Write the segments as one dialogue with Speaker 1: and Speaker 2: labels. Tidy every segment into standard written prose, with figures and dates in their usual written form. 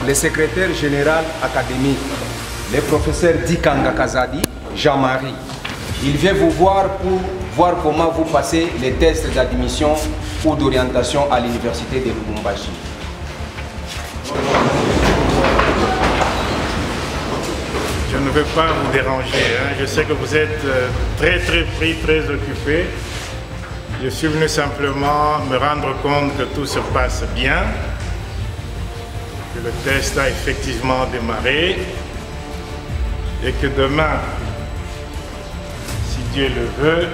Speaker 1: le secrétaire général académique, le professeur Dikanga Kazadi, Jean-Marie. Il vient vous voir pour voir comment vous passez les tests d'admission ou d'orientation à l'université de Lubumbashi.
Speaker 2: Je ne veux pas vous déranger, hein. Je sais que vous êtes très pris, très occupé. Je suis venu simplement me rendre compte que tout se passe bien, que le test a effectivement démarré et que demain, si Dieu le veut,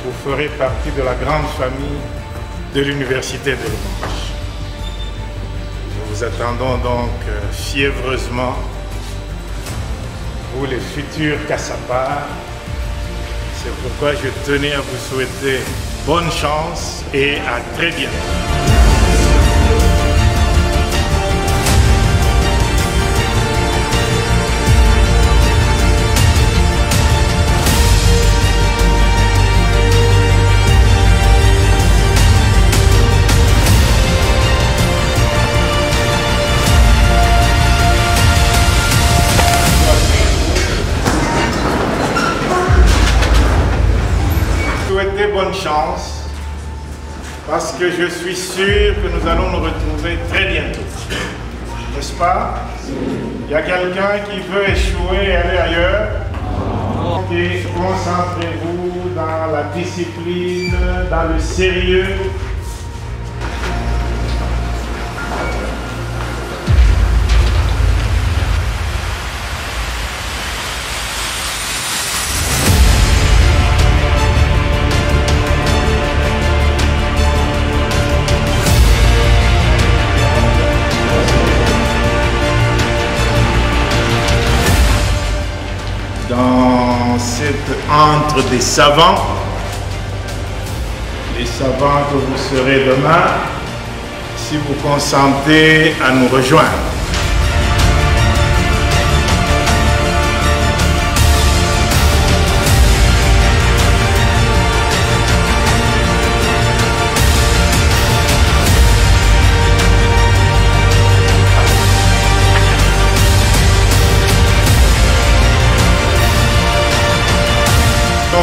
Speaker 2: vous ferez partie de la grande famille de l'université de Lubumbashi. Nous vous attendons donc fiévreusement, vous les futurs Kassapa. C'est pourquoi je tenais à vous souhaiter bonne chance et à très bientôt. Bonne chance, parce que je suis sûr que nous allons nous retrouver très bientôt. N'est-ce pas? Il y a quelqu'un qui veut échouer et aller ailleurs? Et concentrez-vous dans la discipline, dans le sérieux. Dans cette entre des savants, les savants que vous serez demain, si vous consentez à nous rejoindre.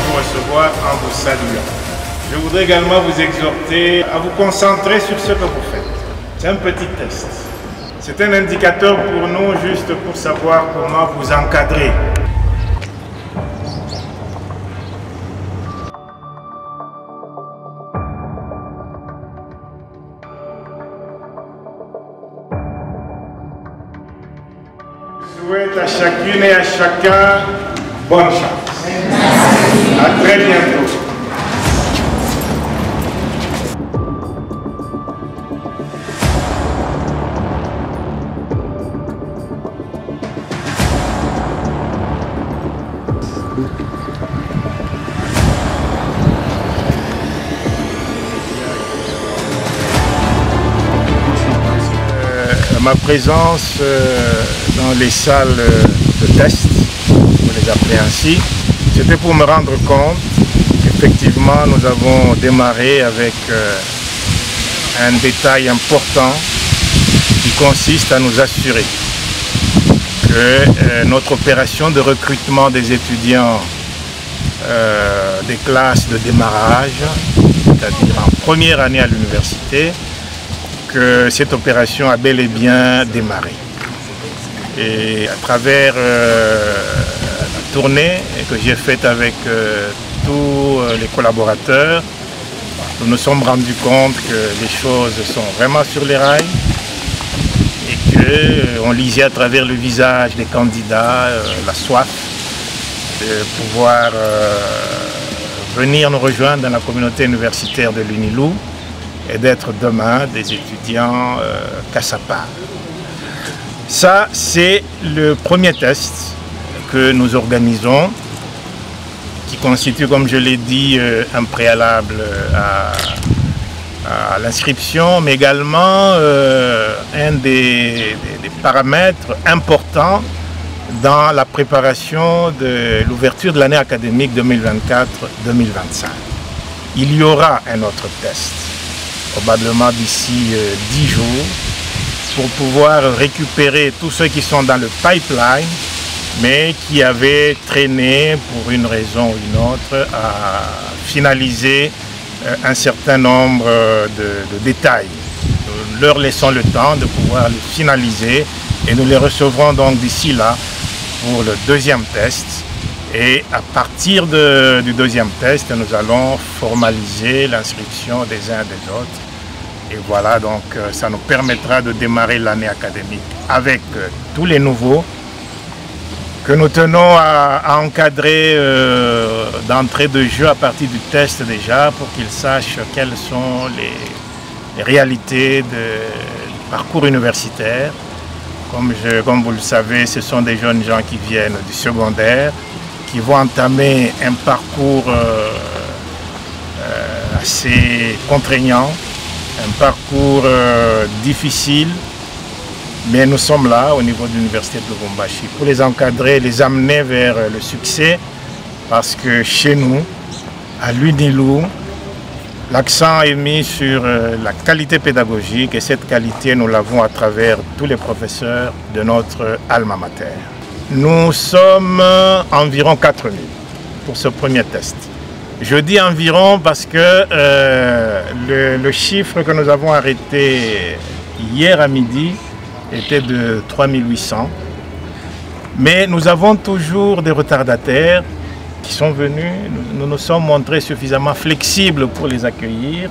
Speaker 2: Vous recevoir en vous saluant. Je voudrais également vous exhorter à vous concentrer sur ce que vous faites. C'est un petit test. C'est un indicateur pour nous, juste pour savoir comment vous encadrer. Je souhaite à chacune et à chacun bonne chance. À très bientôt. Ma présence dans les salles de test, on les appelait ainsi, c'était pour me rendre compte qu'effectivement nous avons démarré avec un détail important qui consiste à nous assurer que notre opération de recrutement des étudiants des classes de démarrage, c'est-à-dire en première année à l'université, que cette opération a bel et bien démarré. Et à travers la tournée que j'ai faite avec tous les collaborateurs, nous nous sommes rendus compte que les choses sont vraiment sur les rails et qu'on lisait à travers le visage des candidats la soif de pouvoir venir nous rejoindre dans la communauté universitaire de l'UNILU et d'être demain des étudiants Kassapa. Ça, c'est le premier test que nous organisons, qui constitue, comme je l'ai dit, un préalable à l'inscription, mais également un des paramètres importants dans la préparation de l'ouverture de l'année académique 2024-2025. Il y aura un autre test, probablement d'ici 10 jours, pour pouvoir récupérer tous ceux qui sont dans le pipeline, mais qui avaient traîné pour une raison ou une autre à finaliser un certain nombre de détails. Nous leur laissons le temps de pouvoir les finaliser et nous les recevrons donc d'ici là pour le deuxième test. Et à partir du deuxième test, nous allons formaliser l'inscription des uns et des autres. Et voilà, donc ça nous permettra de démarrer l'année académique avec tous les nouveaux que nous tenons à encadrer d'entrée de jeu à partir du test déjà pour qu'ils sachent quelles sont les réalités du parcours universitaire. Comme vous le savez, ce sont des jeunes gens qui viennent du secondaire, qui vont entamer un parcours assez contraignant, un parcours difficile, mais nous sommes là au niveau de l'université de Lubumbashi pour les encadrer, les amener vers le succès, parce que chez nous, à l'UNILU, l'accent est mis sur la qualité pédagogique et cette qualité, nous l'avons à travers tous les professeurs de notre alma mater. Nous sommes environ 4000 pour ce premier test. Je dis environ parce que le chiffre que nous avons arrêté hier à midi était de 3800. Mais nous avons toujours des retardataires qui sont venus. Nous nous sommes montrés suffisamment flexibles pour les accueillir.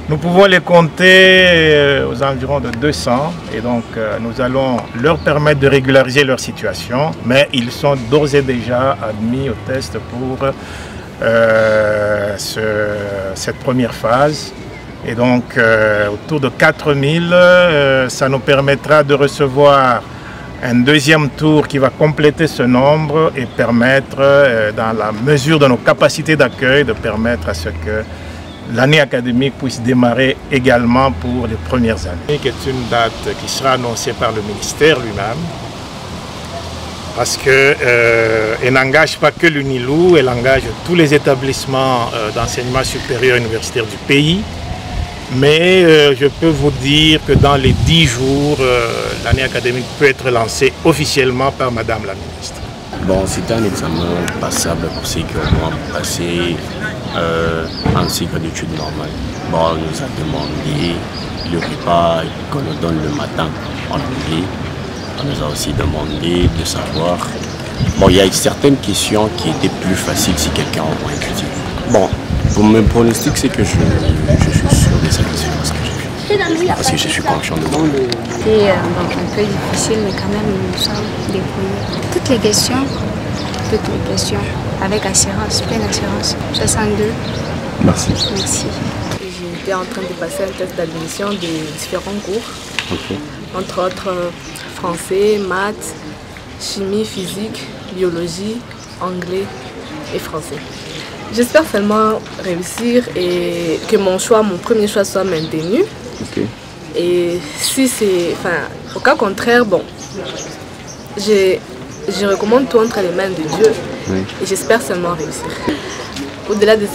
Speaker 2: Nous pouvons les compter aux environs de 200 et donc nous allons leur permettre de régulariser leur situation, mais ils sont d'ores et déjà admis au test pour cette première phase. Et donc autour de 4000, ça nous permettra de recevoir un deuxième tour qui va compléter ce nombre et permettre, dans la mesure de nos capacités d'accueil, de permettre à ce que l'année académique puisse démarrer également pour les premières années, qui est une date qui sera annoncée par le ministère lui-même, parce qu'elle n'engage pas que l'UNILU, elle engage tous les établissements d'enseignement supérieur universitaire du pays. Mais je peux vous dire que dans les 10 jours, l'année académique peut être lancée officiellement par Madame la ministre.
Speaker 3: Bon, c'est un examen passable pour ceux qui ont passé un cycle d'études normales. Bon, on nous a demandé le repas qu'on nous donne le matin en anglais. On nous a aussi demandé de savoir... Bon, il y a certaines questions qui étaient plus faciles si quelqu'un a moins étudié. Bon, pour mon pronostic, c'est que je suis sûr de satisfaire ce que j'ai fait. Parce que je suis confiant de moi.
Speaker 4: C'était un peu difficile, mais quand même, nous nous sommes débrouillés. Toutes les questions, avec assurance, pleine assurance. 62.
Speaker 3: Merci.
Speaker 4: Merci.
Speaker 5: J'étais en train de passer un test d'admission de différents cours, entre autres français, maths, chimie, physique, biologie, anglais et français. J'espère seulement réussir et que mon premier choix soit maintenu. Et si c'est, au cas contraire, bon, je recommande tout entre les mains de Dieu et j'espère seulement réussir. Au-delà de 75%.